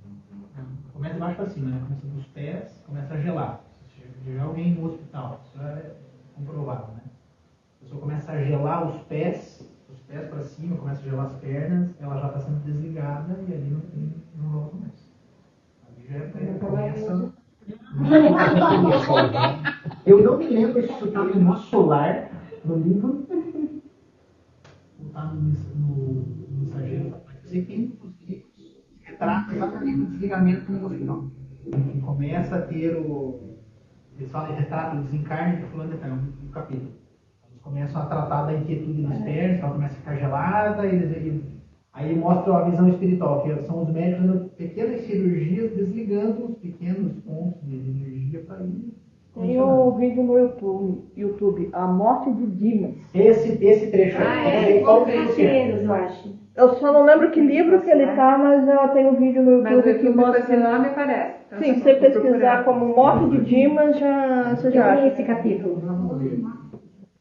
Começa de baixo para cima, né? Começa dos pés, começa a gelar. Se tiver alguém no hospital, isso é comprovado, né? A pessoa começa a gelar os pés para cima, começa a gelar as pernas, ela já está sendo desligada e ali não volta mais. Ali já começa... Eu não me lembro se isso está no nosso solar, no livro, ou está no mensageiro. Eu sei que tem os livros que retratam exatamente o desligamento do hospital. Que começa a ter eles falam em retrato, o desencarne de fulano de tal, um capítulo. Eles começam a tratar da inquietude nas pernas, ela começa a ficar gelada, aí mostra a visão espiritual, que são os médicos fazendo pequenas cirurgias, desligando os pequenos pontos de energia para ir. Tem um vídeo no YouTube, A Morte de Dimas. Esse trecho aí. Eu acho. Eu só não lembro que livro que ele tá, mas ela tem um vídeo no Mas o YouTube que YouTube com esse mostra. nome aparece. Então, Sim, se você pesquisar como Morte de Dimas, você já Eu li acha. esse capítulo.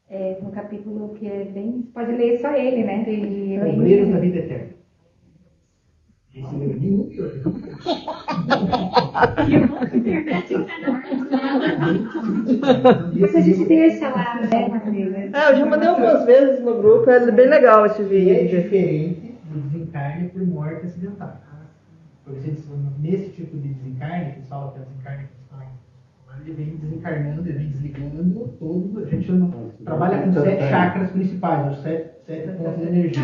É um capítulo que é bem... Você pode ler só ele, né? E é Obreiros da bem... vida eterna. Esse livro nenhum e outro. Depois a gente deixa lá, né, Matheus? Eu já mandei algumas vezes no grupo, é bem legal esse E é vídeo. diferente do desencarne por morte acidental. Porque nesse tipo de desencarne, que fala que é desencarne ele vem desencarnando, ele vem desligando todos. A gente trabalha com 7 chakras principais, os 7 pontos de energia.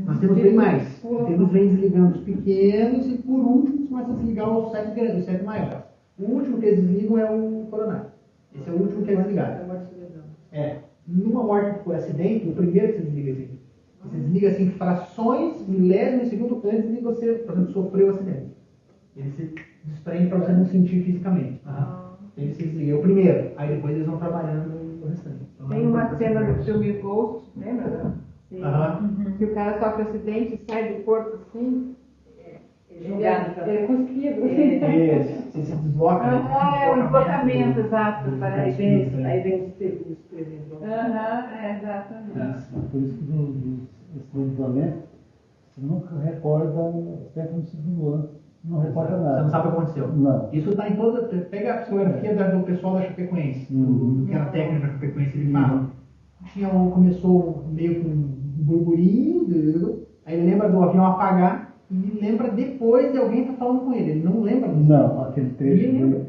Nós temos bem mais. Eles vêm desligando os pequenos e por último começa a desligar os 7 grandes, os 7 maiores. O último que eles desligam é o coronário. Esse é o último que é desligado. Numa morte por acidente, o primeiro que você desliga assim. Você desliga assim frações, milésimos de segundo antes de você, por exemplo, sofrer o acidente. Ele se desprende para você não sentir fisicamente. Ele se desliga. É o primeiro. Aí depois eles vão trabalhando o restante. Então, Tem uma cena do filme Ghost, lembra? Que o cara sofre acidente e sai do corpo assim. Ele é cuspido. Você se desloca. É um deslocamento, exato. Aí vem os escrevendo. Exatamente. Por isso que esse planeta você nunca recorda, até no segundo ano, não recorda nada. Você não sabe o que aconteceu. Não. Isso está em toda. Pega a psicografia do pessoal da Chapecoense, do que era técnico da Chapecoense, ele fala. Começou meio com um burburinho, aí ele lembra do avião apagar e lembra depois de alguém estar falando com ele. Ele não lembra disso. Não, aquele trecho dele.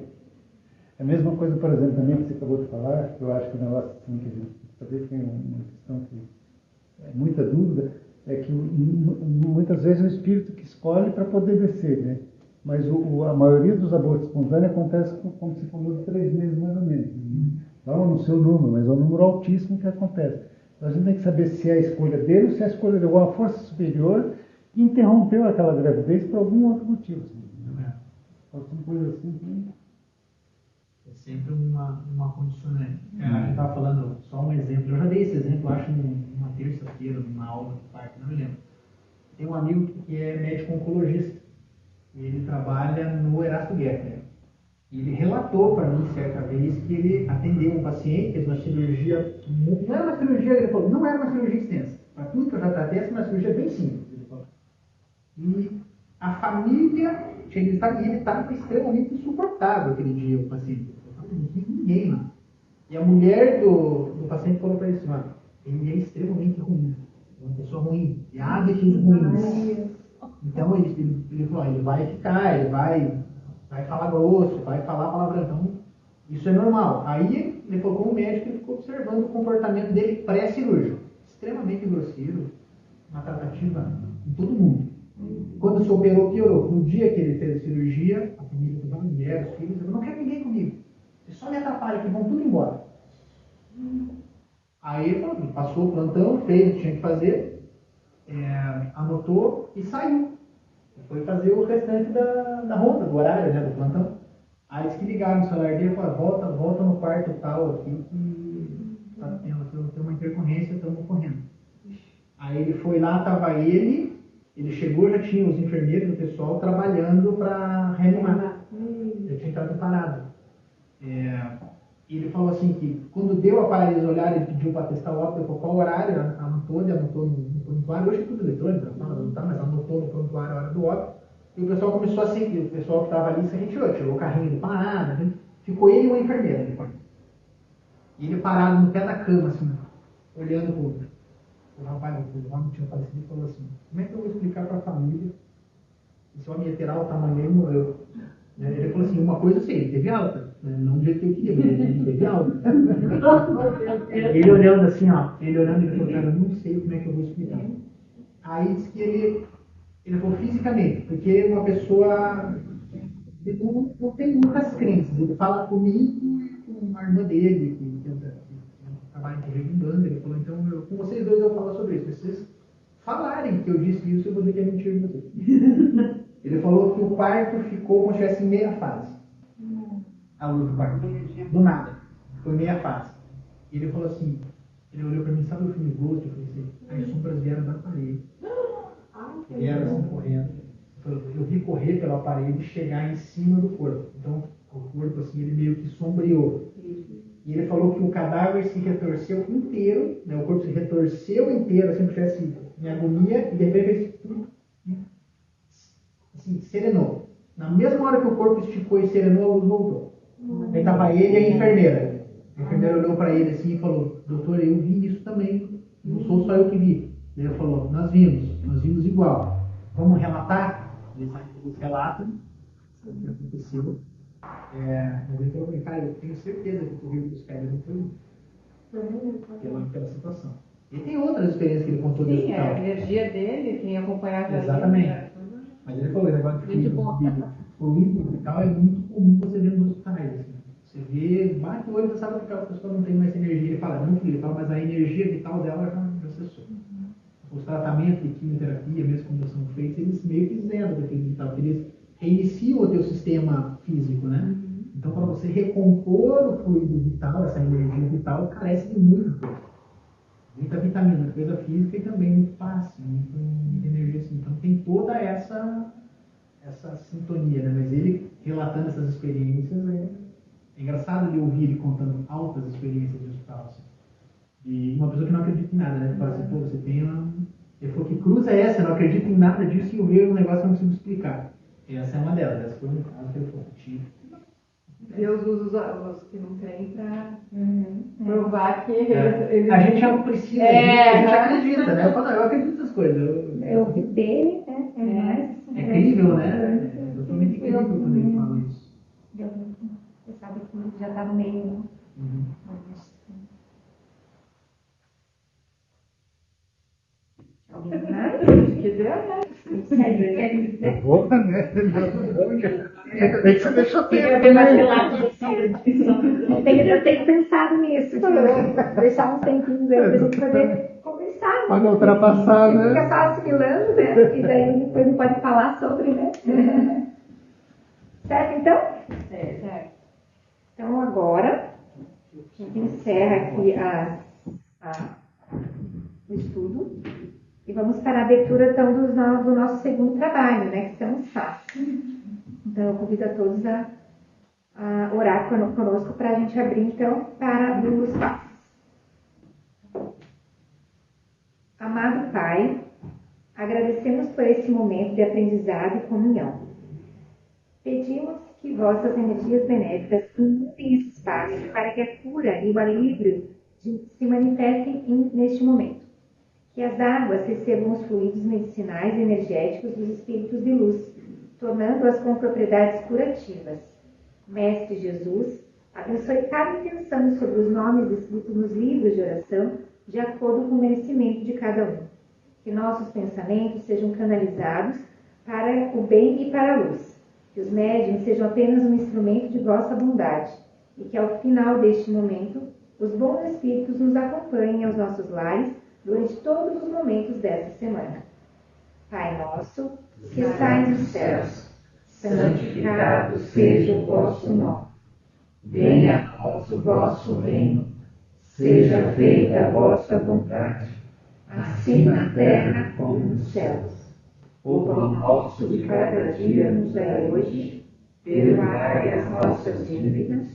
É a mesma coisa, por exemplo, também que você acabou de falar, que eu acho que o negócio assim, que a gente talvez tenha uma questão que é muita dúvida, é que muitas vezes é o espírito que escolhe para poder descer, né? Mas a maioria dos abortos espontâneos acontece, como você falou, de 3 meses mais ou menos. Não no seu número, mas é um número altíssimo que acontece. Então a gente tem que saber se é a escolha dele ou se é a escolha de alguma força superior que interrompeu aquela gravidez por algum outro motivo. Pode ser uma coisa assim. É sempre uma condicionante. A gente estava falando, só um exemplo. Eu já dei esse exemplo, acho, numa terça-feira, numa aula de parto, não me lembro. Tem um amigo que é médico oncologista. E ele trabalha no Erasto Guerra. E ele relatou para mim certa vez que ele atendeu um paciente, fez uma cirurgia. Não era uma cirurgia, ele falou, não era uma cirurgia extensa. Para tudo que eu já tratei, essa é uma cirurgia bem simples. Ele falou. E a família, ele estava extremamente insuportável aquele dia, o paciente. Não tinha ninguém lá. E a mulher do paciente falou para ele assim: olha, ele é extremamente ruim, é uma pessoa ruim, de hábitos ruins. Então ele falou: ele vai ficar, ele vai falar grosso, vai falar palavrão. Então, isso é normal. Aí ele falou: como médico, ele ficou observando o comportamento dele pré-cirúrgico, extremamente grosseiro, uma tratativa em todo mundo. Quando se operou, piorou. No dia que ele fez a cirurgia, a família toda, a mulher, os filhos, eu não quero ninguém comigo. Você só me atrapalha, que vão tudo embora. Aí ele falou, passou o plantão, fez o que tinha que fazer, anotou e saiu. Foi fazer o restante da ronda, do horário, né, do plantão. Aí eles que ligaram no celular dele e falaram, volta no quarto tal aqui, que tem uma intercorrência, estamos correndo. Aí ele foi lá, estava ele chegou, já tinha os enfermeiros, o pessoal trabalhando para reanimar. Já tinha estado parado. E ele falou assim que quando deu a para eles olharem, ele pediu para testar o óbito, qual horário, anotou no prontuário, hoje é tudo eletrônico, não tá, mas anotou no prontuário a hora do óbito, e o pessoal começou a seguir, o pessoal que estava ali se retirou, tirou o carrinho de parada, ficou ele e uma enfermeira depois. E ele parado no pé da cama, assim, olhando o rapaz, o homem tinha falecido, e falou assim: como é que eu vou explicar para a família que esse homem ia ter alta amanhã e morreu? Ele falou assim: uma coisa eu sei, ele teve alta, não do jeito que eu queria, mas ele teve alta. Ele olhando assim, ele falou: cara, eu não sei como é que eu vou explicar. Aí disse que ele falou fisicamente, porque ele é uma pessoa que não tem muitas crenças. Ele fala comigo e com a irmã dele, que trabalha em Rio de Banda. Ele falou: então, com vocês dois eu vou falar sobre isso. Se vocês falarem que eu disse isso, eu vou dizer que é mentira de vocês. Ele falou que o parto ficou como se tivesse meia fase. A luz do parto. Do nada. Foi meia fase. E ele falou assim, ele olhou pra mim, sabe o filme Ghost? Eu falei assim, as sombras vieram da parede. Vieram assim correndo. Eu vi correr pela parede e chegar em cima do corpo. Então, o corpo assim, ele meio que sombreou. E ele falou que o cadáver se retorceu inteiro, né? O corpo se retorceu inteiro, assim, como se estivesse em agonia, e de repente assim, serenou. Na mesma hora que o corpo esticou e serenou, a luz voltou. Aí estava ele e a enfermeira. A enfermeira olhou para ele assim e falou: doutor, eu vi isso também. Não sou só eu que vi. Ele falou: nós vimos igual. Vamos relatar? Eles relatam o que aconteceu. Ele falou: cara, eu tenho certeza que tu viu que os caras não foi pela situação. E tem outras experiências que ele contou desse hospital. A energia dele, quem acompanhava. Exatamente. Mas ele falou: o negócio de fluido e tal é muito comum você ver nos hospitais. Assim. Você vê, bate o olho, você sabe que aquela pessoa não tem mais energia. Ele fala, não, filho, mas a energia vital dela já cessou. Os tratamentos de quimioterapia, mesmo quando são feitos, eles meio que zeram daquele vital, porque eles reiniciam o teu sistema físico, né? Então, para você recompor o fluido vital, essa energia vital, carece de muita vitamina, muita coisa física e também muito passe, muita energia assim. Então, tem toda essa sintonia, né? Mas ele relatando essas experiências, é engraçado de ouvir ele contando altas experiências de hospital. Assim. E uma pessoa que não acredita em nada, né? Ele fala assim, pô, você tem uma... Ele falou, que cruz é essa? Eu não acredito em nada disso e eu vejo um negócio que eu não consigo explicar. Essa é uma delas, essa foi um caso que ele falou, Deus usa os que não creem para provar que ele... A gente já não precisa, a gente acredita, né? Eu falo, eu acredito nessas coisas. Eu vi dele, né? É incrível, né? É totalmente incrível quando ele fala isso. Você sabe que já está no meio. Alguém mais? Que Deus, né? Quer Boa, né? Tem que você deixar eu tenho mais relatos assim da discussão. Eu tenho pensado nisso, de deixar uns tempinhos aí pra gente poder conversar. Né? Para não ultrapassar, Fica né? só assimilando, né? E daí depois não pode falar sobre, né? Certo, então? Certo. Então agora, a gente encerra aqui o estudo e vamos para a abertura então, do nosso segundo trabalho, né? Que são os faces. Então, eu convido a todos a orar conosco para a gente abrir, então, para os passos. Amado Pai, agradecemos por esse momento de aprendizado e comunhão. Pedimos que vossas energias benéficas inundem esse espaço para que a cura e o alívio se manifestem neste momento. Que as águas recebam os fluidos medicinais e energéticos dos espíritos de luz, tornando-as com propriedades curativas. Mestre Jesus, abençoe cada intenção sobre os nomes escritos nos livros de oração, de acordo com o merecimento de cada um. Que nossos pensamentos sejam canalizados para o bem e para a luz. Que os médiuns sejam apenas um instrumento de vossa bondade. E que ao final deste momento, os bons espíritos nos acompanhem aos nossos lares durante todos os momentos desta semana. Pai nosso, que estais nos céus, santificado seja o vosso nome. Venha a nós o vosso reino. Seja feita a vossa vontade, assim na terra como nos céus. O pão nosso de cada dia nos dai hoje. Perdoai as nossas dívidas,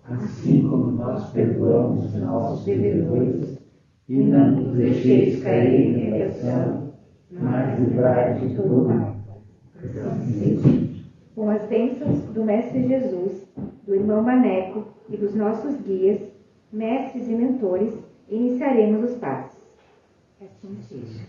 assim como nós perdoamos os nossos devedores. E não nos deixeis cair em tentação, mas livrai de todo mal. Com as bênçãos do Mestre Jesus, do irmão Maneco e dos nossos guias, mestres e mentores, iniciaremos os passos. Assim seja.